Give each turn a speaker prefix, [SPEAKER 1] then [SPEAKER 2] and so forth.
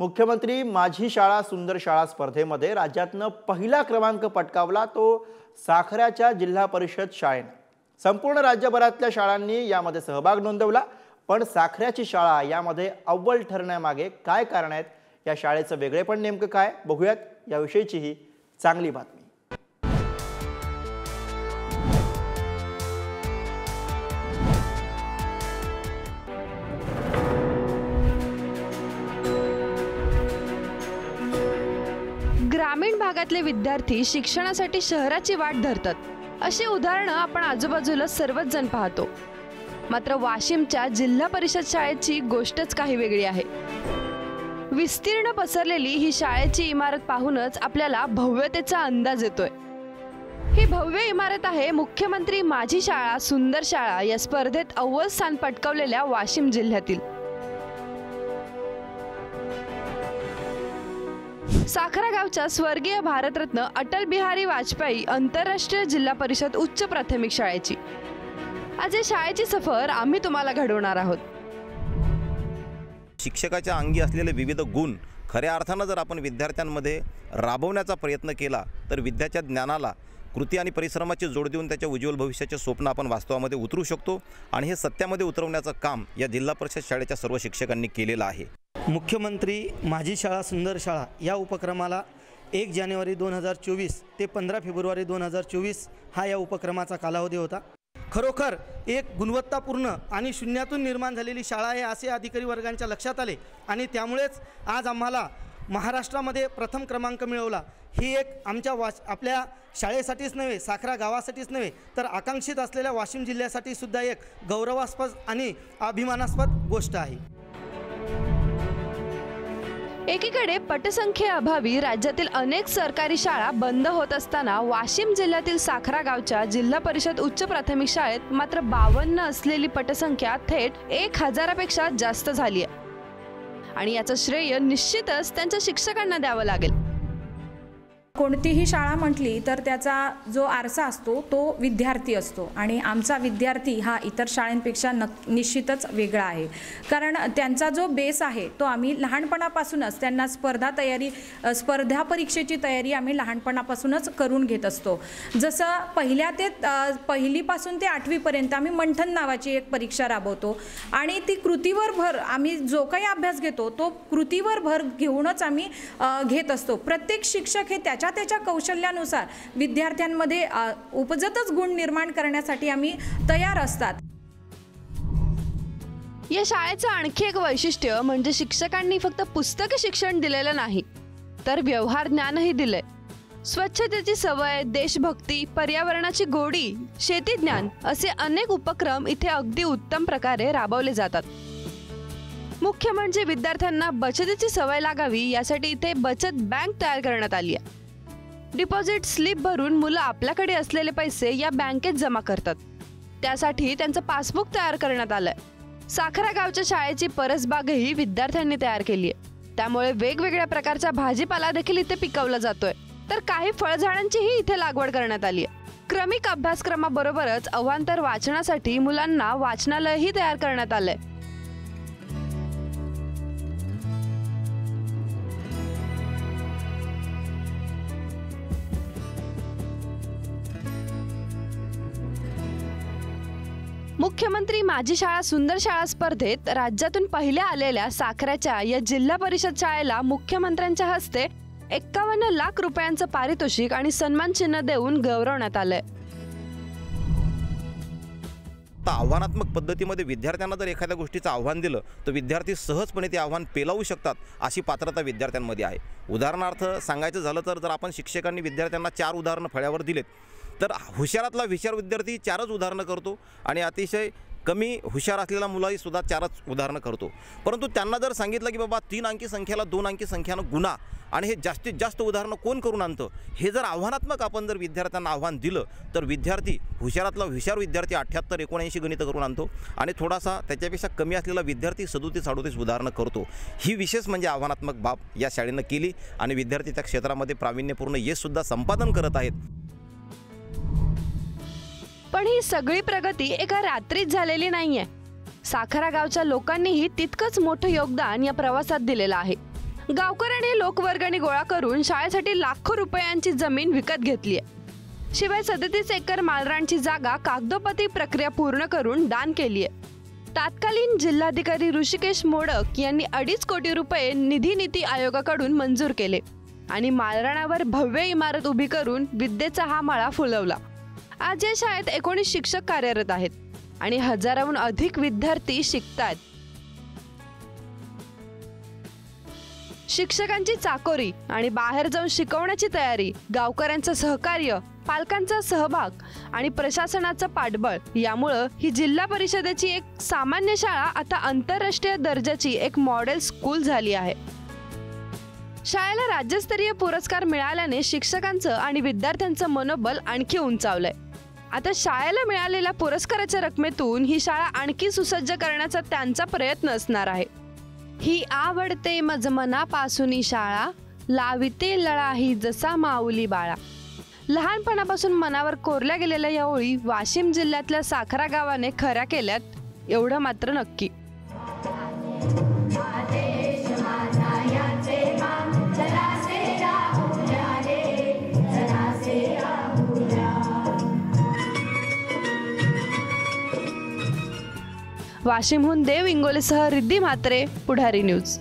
[SPEAKER 1] मुख्यमंत्री माझी शाळा सुंदर शाळा स्पर्धेमध्ये राज्यातनं पहिला क्रमांक पटकावला तो साखऱ्याच्या जिल्हा परिषद शाळेने। संपूर्ण राज्यभरातल्या शाळांनी यामध्ये सहभाग नोंदवला, पण साखऱ्याची शाळा यामध्ये अव्वल ठरण्यामागे काय कारण आहेत, या शाळेचं वेगळेपण नेमकं काय बघूयात, याविषयीची ही चांगली बातमी।
[SPEAKER 2] ग्रामीण भागातले विद्यार्थी शिक्षणासाठी शहराची वाट धरतात, अशी उदाहरणं आपण आजूबाजूला सर्वच जण पाहतो। मात्र वाशिमच्या जिल्हा परिषद शाळेची गोष्टच काही वेगळी आहे। विस्तीर्ण पसरलेली ही शाळेची इमारत पाहूनच आपल्याला भव्यतेचा अंदाज येतोय। ही भव्य इमारत आहे मुख्यमंत्री माझी शाळा सुंदर शाळा या स्पर्धेत अव्वल स्थान पटकावलेल्या वाशिम जिल्ह्यातील। साखरा गावच्या स्वर्गीय भारतरत्न अटल बिहारी वाजपेयी आंतरराष्ट्रीय जिल्हा परिषद उच्च प्राथमिक शाळेची आज या शाळेची सफर आम्ही तुम्हाला घडवणार आहोत।
[SPEAKER 3] शिक्षकाच्या अंगी असलेले विविध गुण खऱ्या अर्थाने जर आपण विद्यार्थ्यांमध्ये राबवण्याचा प्रयत्न केला तर विद्याच्या ज्ञानाला कृती आणि परिश्रमाची जोड देऊन त्याच्या उज्ज्वल भविष्याचे स्वप्न आपण वास्तवामध्ये उतरू शकतो आणि हे सत्यामध्ये उतरवण्याचं काम या जिल्हा परिषद शाळेच्या सर्व शिक्षकांनी केलेलं आहे।
[SPEAKER 4] मुख्यमंत्री माझी शाळा सुंदर शाळा या उपक्रमाला 1 जानेवारी 2024 ते 15 फेब्रुवारी 2024 हा या उपक्रमाचा कालावधी होता। खरोखर एक गुणवत्तापूर्ण आणि शून्यातून निर्माण झालेली शाळा आहे असे अधिकारी वर्गांच्या लक्षात आले आणि त्यामुळेच आज आम्हाला महाराष्ट्रामध्ये प्रथम क्रमांक मिळवला। ही एक आमच्या आपल्या शाळेसाठीच नव्हे, साखरा गावासाठीच नव्हे, तर आकांक्षित असलेल्या वाशिम जिल्ह्यासाठी सुद्धा एक गौरवास्पद आणि अभिमानास्पद गोष्ट आहे।
[SPEAKER 2] एकीकडे पटसंख्येअभावी राज्यातील अनेक सरकारी शाळा बंद होत असताना वाशिम जिल्ह्यातील साखरा गावच्या जिल्हा परिषद उच्च प्राथमिक शाळेत मात्र 52 असलेली पटसंख्या थेट 1000पेक्षा जास्त झाली आहे आणि याचं श्रेय निश्चितच त्यांच्या शिक्षकांना द्यावं लागेल।
[SPEAKER 5] कोणतीही शाळा म्हटली तर त्याचा जो आरसा असतो तो विद्यार्थी असतो आणि आमचा विद्यार्थी हा इतर शाळांपेक्षा निश्चितच वेगळा आहे, कारण त्यांचा जो बेस आहे तो आम्ही लहानपणापासूनच त्यांना स्पर्धा परीक्षेची तयारी आम्ही लहानपणापासूनच करून घेत असतो। जसं पहिलीपासून ते 8वीपर्यंत आम्ही मंथन नावाची एक परीक्षा राबवतो आणि ती कृतीवर भर आम्ही जो काही अभ्यास घेतो तो कृतीवर भर घेऊनच आम्ही घेत असतो। प्रत्येक शिक्षक हे त्याच्या कौशल्यानुसार विद्यार्थ्यांमध्ये उपजतच गुण निर्माण करण्यासाठी आम्ही तयार असतात।
[SPEAKER 2] या शाळेचं आणखी एक वैशिष्ट्य म्हणजे शिक्षकांनी फक्त पुस्तकी शिक्षण दिलेलं नाही तर व्यवहार ज्ञानही दिलंय। स्वच्छतेची सवय, देशभक्ती, पर्यावरणाची गोडी, शेती ज्ञान असे अनेक उपक्रम इथे अगदी उत्तम प्रकारे राबवले जातात। मुख्य म्हणजे विद्यार्थ्यांना बचतीची सवय लागावी यासाठी इथे बचत बँक तयार करण्यात आली आहे। डिपॉझिट स्लिप भरून मुलं आपल्याकडे असलेले पैसे या बँकेत जमा करतात, त्यासाठी त्यांचं पासबुक तयार करण्यात आलंय। साखरा गावच्या शाळेची परसबागही विद्यार्थ्यांनी तयार केली आहे, त्यामुळे वेगवेगळ्या प्रकारचा भाजीपाला देखील इथे पिकवला जातोय, तर काही फळझाडांचीही इथे लागवड करण्यात आली आहे। क्रमिक अभ्यासक्रमाबरोबरच अवांतर वाचनासाठी मुलांना वाचनालयही तयार करण्यात आलंय। मुख्यमंत्री माझी शाळा सुंदर शाळा स्पर्धेत राज्यातून पहिल्या आलेल्या साखऱ्याच्या या जिल्हा परिषद शाळेला मुख्यमंत्र्यांच्या हस्ते 51 लाख रुपयांचं पारितोषिक आणि सन्मान चिन्ह देऊन गौरवण्यात आलंय।
[SPEAKER 3] आव्हानात्मक पद्धतीमध्ये विद्यार्थ्यांना जर एखाद्या गोष्टीचं आव्हान दिलं तर विद्यार्थी सहजपणे ते आव्हान पेलावू शकतात अशी पात्रता विद्यार्थ्यांमध्ये आहे। उदाहरणार्थ सांगायचं झालं तर जर आपण शिक्षकांनी विद्यार्थ्यांना 4 उदाहरणं फळ्यावर दिलेत तर हुशारातला हुशार विद्यार्थी 4च उदाहरणं करतो आणि अतिशय कमी हुशार असलेला मुलाही सुद्धा 4च उदाहरणं करतो। परंतु त्यांना जर सांगितलं की बाबा 3 अंकी संख्याला 2 अंकी संख्यानं गुणा आणि हे जास्तीत जास्त उदाहरणं कोण करून आणतं, हे जर आव्हानात्मक आपण जर विद्यार्थ्यांना आव्हान दिलं तर विद्यार्थी हुशारातला हुशार विद्यार्थी 78 79 गणितं करून आणतो आणि थोडासा त्याच्यापेक्षा कमी असलेला विद्यार्थी 37 38 उदाहरणं करतो। ही विशेष म्हणजे आव्हानात्मक बाब या शाळेनं केली आणि विद्यार्थी त्या क्षेत्रामध्ये प्रावीण्यपूर्ण यश सुद्धा संपादन करत आहेत।
[SPEAKER 2] पण ही सगळी प्रगती एका रात्रीत झालेली नाहीये। साखरा गावच्या लोकांनीही तितकंच मोठं योगदान या प्रवासात दिलेलं आहे। गावकऱ्यांनी लोकवर्गणी गोळा करून शाळेसाठी लाखो रुपयांची जमीन विकत घेतली आहे. शिवाय 37 एकर माळरानची जागा कागदोपत्री प्रक्रिया पूर्ण करून दान केली आहे. तत्कालीन जिल्हाधिकारी ऋषिकेश मोडक यांनी 2.5 कोटी रुपये निधी नीती आयोगाकडून मंजूर केले आणि माळरानावर भव्य इमारत उभी करून विद्येचा हा मळा फुलवला. आज या शाळेत 19 शिक्षक कार्यरत आहेत आणि हजाराहून अधिक विद्यार्थी शिकतात. शिक्षकांची चाकोरी आणि बाहेर जाऊन शिकवण्याची तयारी, गावकऱ्यांचं सहकार्य, पालकांचा सहभाग आणि प्रशासनाचं पाठबळ यामुळं ही जिल्हा परिषदेची एक सामान्य शाळा आता आंतरराष्ट्रीय दर्जाची एक मॉडेल स्कूल झाली आहे. शाळेला राज्यस्तरीय पुरस्कार मिळाल्याने शिक्षकांचं आणि विद्यार्थ्यांचं मनोबल आणखी उंचावलंय. आता शाळेला मिळालेल्या पुरस्काराच्या रकमेतून ही शाळा आणखी सुसज्ज करण्याचा त्यांचा प्रयत्न असणार आहे. ही आवडते मज मनापासून शाळा, लाविते लळाही जसा माऊली बाळा. लहानपणापासून मनावर कोरल्या गेलेल्या या ओळी वाशिम जिल्ह्यातल्या साखरा गावाने खऱ्या केल्यात एवढं मात्र नक्की. वाशिमहून देव इंगोलेसह रिद्धी म्हात्रे, पुढारी न्यूज.